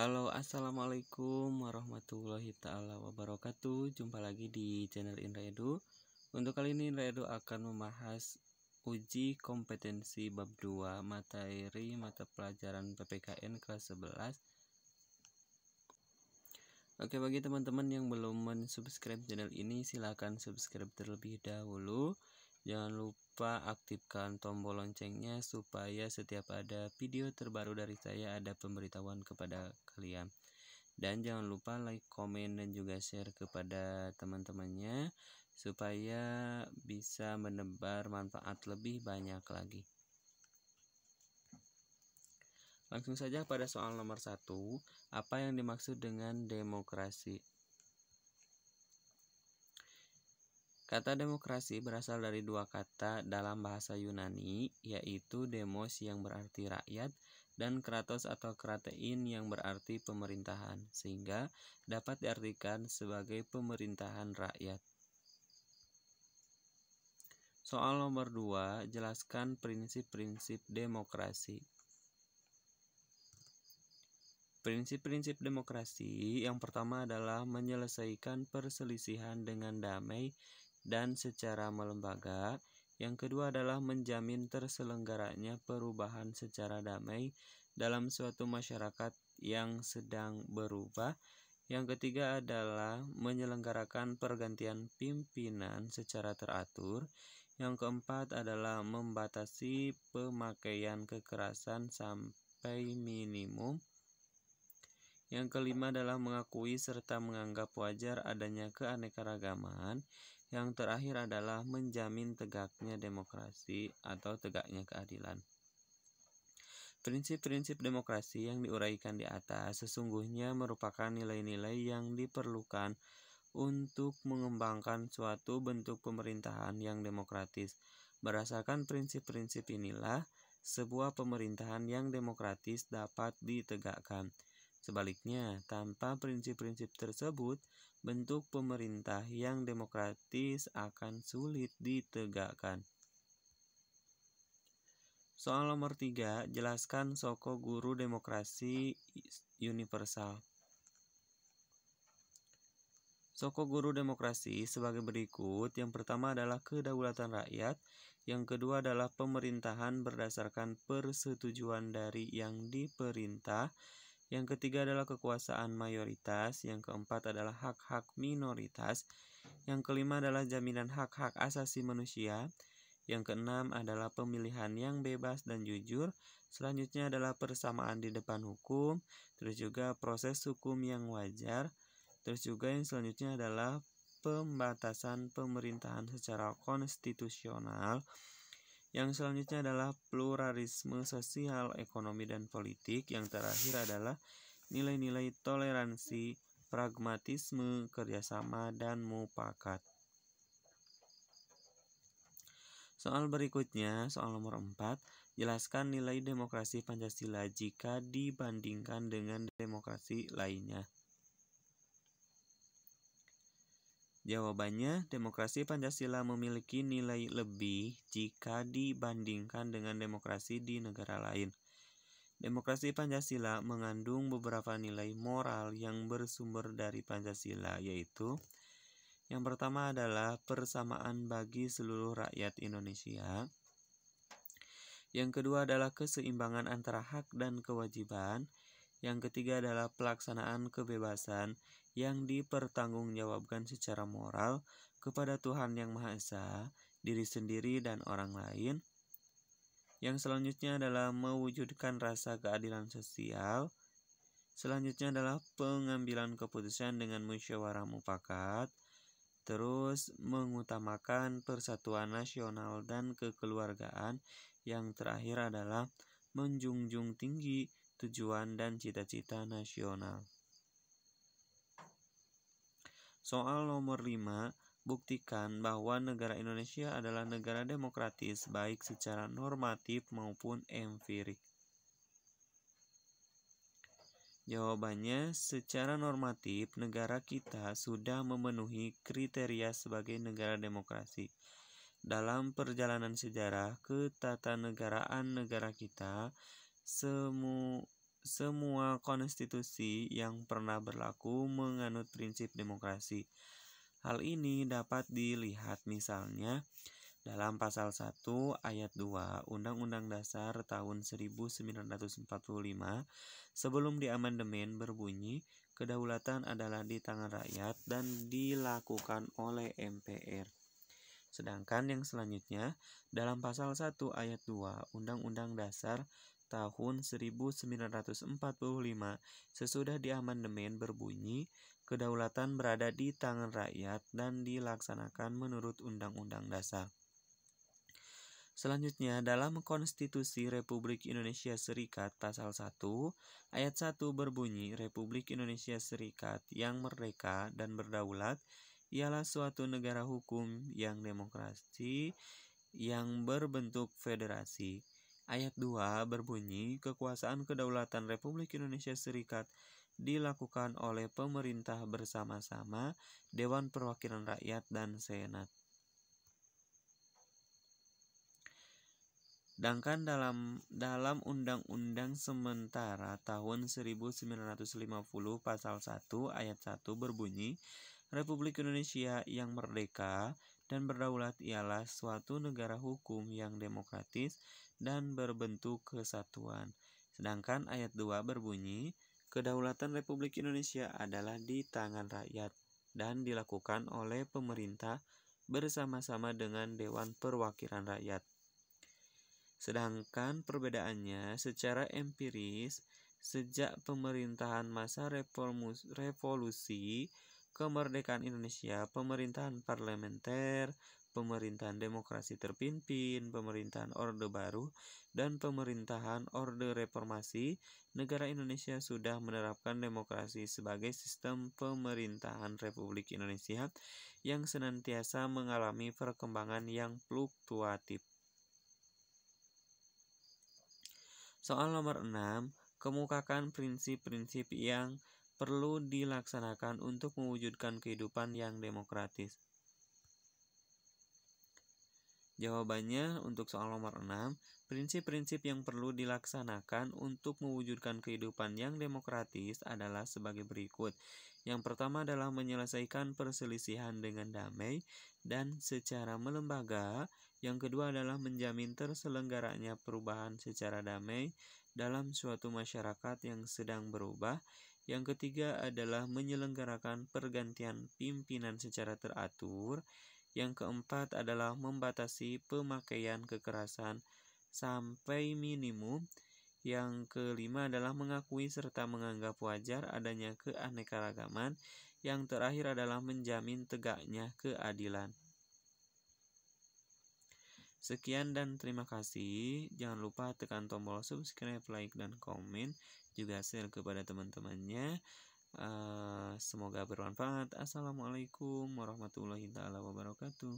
Halo, assalamualaikum warahmatullahi ta'ala wabarakatuh. Jumpa lagi di channel Indra Edu. Untuk kali ini Indra Edu akan membahas uji kompetensi bab 2 materi mata pelajaran PPKN kelas 11. Oke, bagi teman-teman yang belum mensubscribe channel ini, silahkan subscribe terlebih dahulu. Jangan lupa aktifkan tombol loncengnya supaya setiap ada video terbaru dari saya ada pemberitahuan kepada kalian. Dan jangan lupa like, komen, dan juga share kepada teman-temannya supaya bisa menebar manfaat lebih banyak lagi. Langsung saja pada soal nomor 1, apa yang dimaksud dengan demokrasi? Kata demokrasi berasal dari dua kata dalam bahasa Yunani, yaitu demos yang berarti rakyat dan kratos atau kratein yang berarti pemerintahan, sehingga dapat diartikan sebagai pemerintahan rakyat. Soal nomor 2, jelaskan prinsip-prinsip demokrasi. Prinsip-prinsip demokrasi yang pertama adalah menyelesaikan perselisihan dengan damai dan secara melembaga. Yang kedua adalah menjamin terselenggaranya perubahan secara damai dalam suatu masyarakat yang sedang berubah. Yang ketiga adalah menyelenggarakan pergantian pimpinan secara teratur. Yang keempat adalah membatasi pemakaian kekerasan sampai minimum. Yang kelima adalah mengakui serta menganggap wajar adanya keanekaragaman. Yang terakhir adalah menjamin tegaknya demokrasi atau tegaknya keadilan. Prinsip-prinsip demokrasi yang diuraikan di atas sesungguhnya merupakan nilai-nilai yang diperlukan untuk mengembangkan suatu bentuk pemerintahan yang demokratis. Berdasarkan prinsip-prinsip inilah, sebuah pemerintahan yang demokratis dapat ditegakkan. Sebaliknya, tanpa prinsip-prinsip tersebut, bentuk pemerintah yang demokratis akan sulit ditegakkan. Soal nomor 3, jelaskan soko guru demokrasi universal. Soko guru demokrasi sebagai berikut. Yang pertama adalah kedaulatan rakyat. Yang kedua adalah pemerintahan berdasarkan persetujuan dari yang diperintah. Yang ketiga adalah kekuasaan mayoritas. Yang keempat adalah hak-hak minoritas. Yang kelima adalah jaminan hak-hak asasi manusia. Yang keenam adalah pemilihan yang bebas dan jujur. Selanjutnya adalah persamaan di depan hukum. Terus juga proses hukum yang wajar. Terus juga yang selanjutnya adalah pembatasan pemerintahan secara konstitusional. Yang selanjutnya adalah pluralisme sosial, ekonomi, dan politik. Yang terakhir adalah nilai-nilai toleransi, pragmatisme, kerjasama, dan mufakat. Soal berikutnya, soal nomor 4, jelaskan nilai demokrasi Pancasila jika dibandingkan dengan demokrasi lainnya. Jawabannya, demokrasi Pancasila memiliki nilai lebih jika dibandingkan dengan demokrasi di negara lain. Demokrasi Pancasila mengandung beberapa nilai moral yang bersumber dari Pancasila, yaitu yang pertama adalah persamaan bagi seluruh rakyat Indonesia. Yang kedua adalah keseimbangan antara hak dan kewajiban. Yang ketiga adalah pelaksanaan kebebasan yang dipertanggungjawabkan secara moral kepada Tuhan Yang Maha Esa, diri sendiri, dan orang lain. Yang selanjutnya adalah mewujudkan rasa keadilan sosial. Selanjutnya adalah pengambilan keputusan dengan musyawarah mufakat. Terus mengutamakan persatuan nasional dan kekeluargaan. Yang terakhir adalah menjunjung tinggi tujuan dan cita-cita nasional. Soal nomor 5, buktikan bahwa negara Indonesia adalah negara demokratis baik secara normatif maupun empirik. Jawabannya, secara normatif negara kita sudah memenuhi kriteria sebagai negara demokrasi. Dalam perjalanan sejarah ketatanegaraan negara kita, semua konstitusi yang pernah berlaku menganut prinsip demokrasi. Hal ini dapat dilihat misalnya dalam pasal 1 ayat 2 Undang-Undang Dasar tahun 1945 sebelum diamandemen berbunyi, kedaulatan adalah di tangan rakyat dan dilakukan oleh MPR. Sedangkan yang selanjutnya dalam pasal 1 ayat 2 Undang-Undang Dasar tahun 1945 sesudah diamandemen berbunyi, kedaulatan berada di tangan rakyat dan dilaksanakan menurut Undang-Undang Dasar. Selanjutnya, dalam Konstitusi Republik Indonesia Serikat Pasal 1, Ayat 1 berbunyi, Republik Indonesia Serikat yang merdeka dan berdaulat ialah suatu negara hukum yang demokrasi yang berbentuk federasi. Ayat 2 berbunyi, kekuasaan kedaulatan Republik Indonesia Serikat dilakukan oleh pemerintah bersama-sama, Dewan Perwakilan Rakyat, dan Senat. Sedangkan dalam Undang-Undang Sementara tahun 1950 Pasal 1 Ayat 1 berbunyi, Republik Indonesia yang merdeka dan berdaulat ialah suatu negara hukum yang demokratis dan berbentuk kesatuan. Sedangkan ayat 2 berbunyi, kedaulatan Republik Indonesia adalah di tangan rakyat dan dilakukan oleh pemerintah bersama-sama dengan Dewan Perwakilan Rakyat. Sedangkan perbedaannya secara empiris, sejak pemerintahan masa revolusi, kemerdekaan Indonesia, pemerintahan parlementer, pemerintahan demokrasi terpimpin, pemerintahan Orde Baru, dan pemerintahan Orde Reformasi, negara Indonesia sudah menerapkan demokrasi sebagai sistem pemerintahan Republik Indonesia yang senantiasa mengalami perkembangan yang fluktuatif. Soal nomor 6, kemukakan prinsip-prinsip yang perlu dilaksanakan untuk mewujudkan kehidupan yang demokratis. Jawabannya untuk soal nomor 6, prinsip-prinsip yang perlu dilaksanakan untuk mewujudkan kehidupan yang demokratis adalah sebagai berikut. Yang pertama adalah menyelesaikan perselisihan dengan damai dan secara melembaga. Yang kedua adalah menjamin terselenggaranya perubahan secara damai dalam suatu masyarakat yang sedang berubah. Yang ketiga adalah menyelenggarakan pergantian pimpinan secara teratur. Yang keempat adalah membatasi pemakaian kekerasan sampai minimum. Yang kelima adalah mengakui serta menganggap wajar adanya keanekaragaman. Yang terakhir adalah menjamin tegaknya keadilan. Sekian dan terima kasih. Jangan lupa tekan tombol subscribe, like, dan komen. Juga share kepada teman-temannya. Semoga bermanfaat. Assalamualaikum warahmatullahi wabarakatuh.